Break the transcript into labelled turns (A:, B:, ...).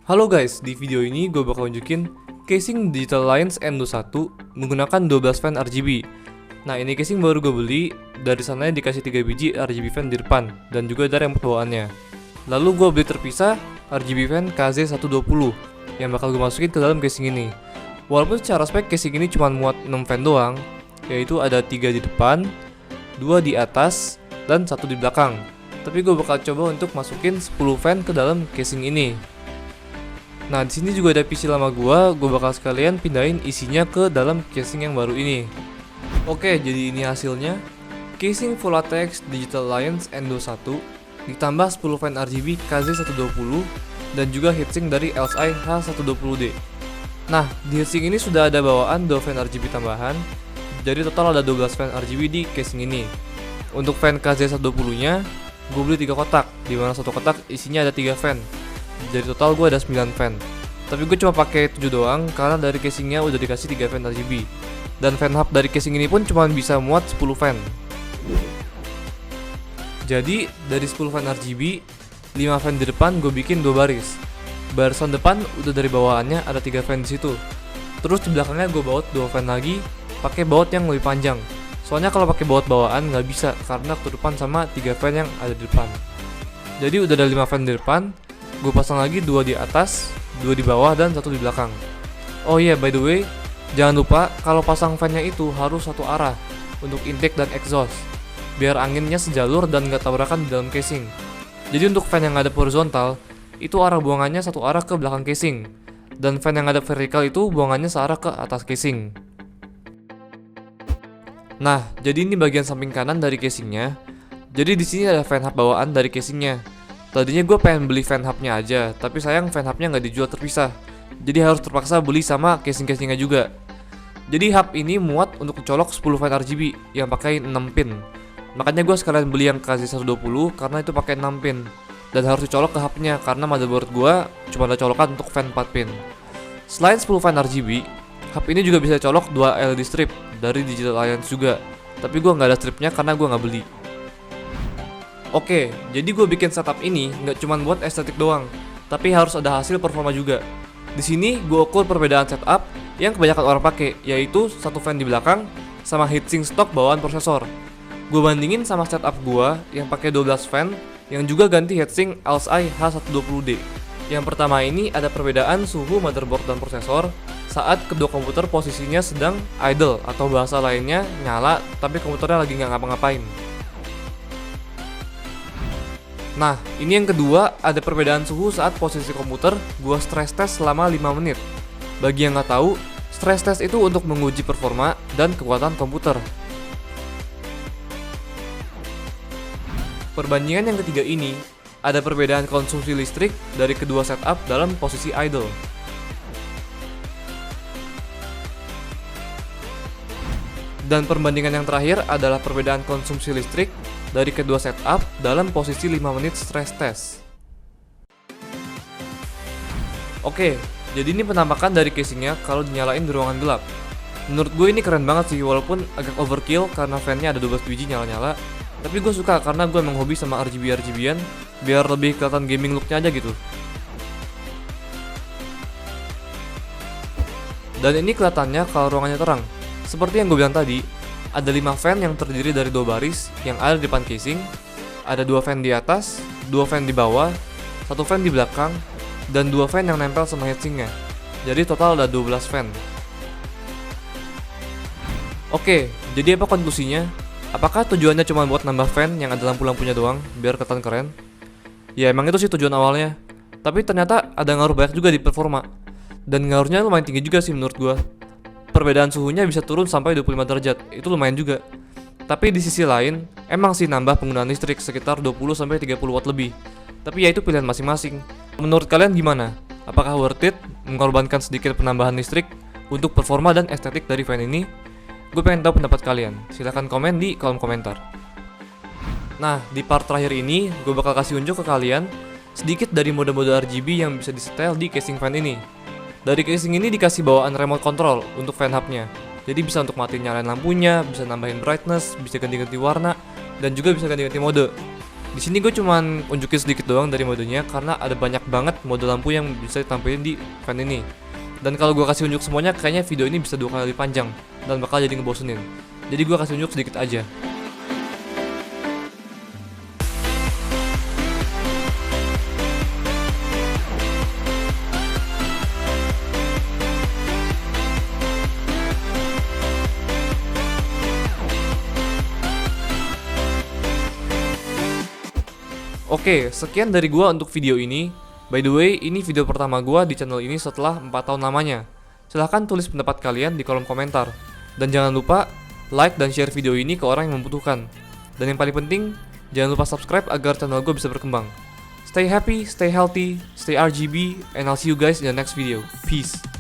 A: Halo guys, di video ini gue bakal nunjukin casing Digital Alliance M21 menggunakan 12 fan RGB. Nah, ini casing baru gue beli, dari sananya dikasih 3 biji RGB fan di depan dan juga ada remote bawaannya. Lalu gue beli terpisah RGB fan KZ120 yang bakal gue masukin ke dalam casing ini. Walaupun secara spek casing ini cuma muat 6 fan doang, yaitu ada 3 di depan, 2 di atas, dan 1 di belakang. Tapi gue bakal coba untuk masukin 10 fan ke dalam casing ini. Nah, di sini juga ada PC lama gua bakal sekalian pindahin isinya ke dalam casing yang baru ini. Oke, jadi ini hasilnya. Casing Full ATX Digital Alliance N21 ditambah 10 fan RGB KZ120 dan juga heatsink dari LSI H120D. Nah, di heatsink ini sudah ada bawaan 2 fan RGB tambahan. Jadi total ada 12 fan RGB di casing ini. Untuk fan KZ120-nya, gue beli 3 kotak, di mana satu kotak isinya ada 3 fan. Jadi total gue ada 9 fan. Tapi gue cuma pakai 7 doang karena dari casingnya udah dikasih 3 fan RGB. Dan fan hub dari casing ini pun cuma bisa muat 10 fan. Jadi dari 10 fan RGB, 5 fan di depan gue bikin 2 baris. Barisan depan udah dari bawaannya ada 3 fan di situ. Terus di belakangnya gue baut 2 fan lagi pakai baut yang lebih panjang. Soalnya kalau pakai baut bawaan nggak bisa karena ketutupan sama 3 fan yang ada di depan. Jadi udah ada 5 fan di depan. Gue pasang lagi 2 di atas, 2 di bawah, dan 1 di belakang. Oh iya, by the way, jangan lupa kalau pasang fan-nya itu harus satu arah untuk intake dan exhaust, biar anginnya sejalur dan gak tabrakan di dalam casing. Jadi untuk fan yang ada horizontal, itu arah buangannya satu arah ke belakang casing, dan fan yang ada vertikal itu buangannya searah ke atas casing. Nah, jadi ini bagian samping kanan dari casingnya. Jadi di sini ada fan hub bawaan dari casingnya. Tadinya gue pengen beli fan hubnya aja, tapi sayang fan hubnya nggak dijual terpisah. Jadi harus terpaksa beli sama casing-casingnya juga. Jadi hub ini muat untuk colok 10 fan RGB yang pakai 6 pin. Makanya gue sekalian beli yang KZ120 karena itu pakai 6 pin. Dan harus dicolok ke hubnya karena motherboard gue cuma ada colokan untuk fan 4 pin. Selain 10 fan RGB, hub ini juga bisa colok 2 LED strip dari Digital Alliance juga. Tapi gue nggak ada stripnya karena gue nggak beli. Oke, jadi gue bikin setup ini nggak cuma buat estetik doang, tapi harus ada hasil performa juga. Di sini gue ukur perbedaan setup yang kebanyakan orang pakai, yaitu satu fan di belakang sama heatsink stok bawaan prosesor. Gue bandingin sama setup gue yang pakai 12 fan yang juga ganti heatsink LSI H120D. Yang pertama ini ada perbedaan suhu motherboard dan prosesor saat kedua komputer posisinya sedang idle atau bahasa lainnya nyala tapi komputernya lagi nggak ngapa-ngapain. Nah, ini yang kedua, ada perbedaan suhu saat posisi komputer gua stress test selama 5 menit. Bagi yang nggak tahu, stress test itu untuk menguji performa dan kekuatan komputer. Perbandingan yang ketiga ini, ada perbedaan konsumsi listrik dari kedua setup dalam posisi idle. Dan perbandingan yang terakhir adalah perbedaan konsumsi listrik dari kedua setup dalam posisi 5 menit stress test. Oke, jadi ini penampakan dari casingnya kalau dinyalain di ruangan gelap. Menurut gue ini keren banget sih, walaupun agak overkill karena fan-nya ada 12 biji nyala-nyala. Tapi gue suka karena gue emang hobi sama RGB-RGB-an, biar lebih kelihatan gaming look-nya aja gitu. Dan ini kelihatannya kalau ruangannya terang. Seperti yang gue bilang tadi, ada 5 fan yang terdiri dari 2 baris yang ada di depan casing, ada 2 fan di atas, 2 fan di bawah, 1 fan di belakang, dan 2 fan yang nempel sama heatsinknya. Jadi total ada 12 fan. Oke, jadi apa konklusinya? Apakah tujuannya cuma buat nambah fan yang ada lampu-lampunya doang, biar kelihatan keren? Ya emang itu sih tujuan awalnya. Tapi ternyata ada ngaruh banyak juga di performa. Dan ngaruhnya lumayan tinggi juga sih menurut gua. Perbedaan suhunya bisa turun sampai 25 derajat, itu lumayan juga. Tapi di sisi lain, emang sih nambah penggunaan listrik sekitar 20-30 watt lebih. Tapi ya itu pilihan masing-masing. Menurut kalian gimana? Apakah worth it mengorbankan sedikit penambahan listrik untuk performa dan estetik dari fan ini? Gue pengen tahu pendapat kalian, silahkan komen di kolom komentar. Nah, di part terakhir ini, gue bakal kasih unjuk ke kalian sedikit dari mode-mode RGB yang bisa disetel di casing fan ini. Dari casing ini dikasih bawaan remote control untuk fan hubnya. Jadi bisa untuk matiin nyalain lampunya, bisa nambahin brightness, bisa ganti-ganti warna, dan juga bisa ganti-ganti mode. Di sini gue cuman unjukin sedikit doang dari modenya karena ada banyak banget mode lampu yang bisa ditampilin di fan ini. Dan kalau gue kasih unjuk semuanya, kayaknya video ini bisa 2 kali lebih panjang dan bakal jadi ngebosenin. Jadi gue kasih unjuk sedikit aja. Oke, sekian dari gua untuk video ini. By the way, ini video pertama gua di channel ini setelah 4 tahun lamanya. Silahkan tulis pendapat kalian di kolom komentar. Dan jangan lupa like dan share video ini ke orang yang membutuhkan. Dan yang paling penting, jangan lupa subscribe agar channel gua bisa berkembang. Stay happy, stay healthy, stay RGB, and I'll see you guys in the next video. Peace.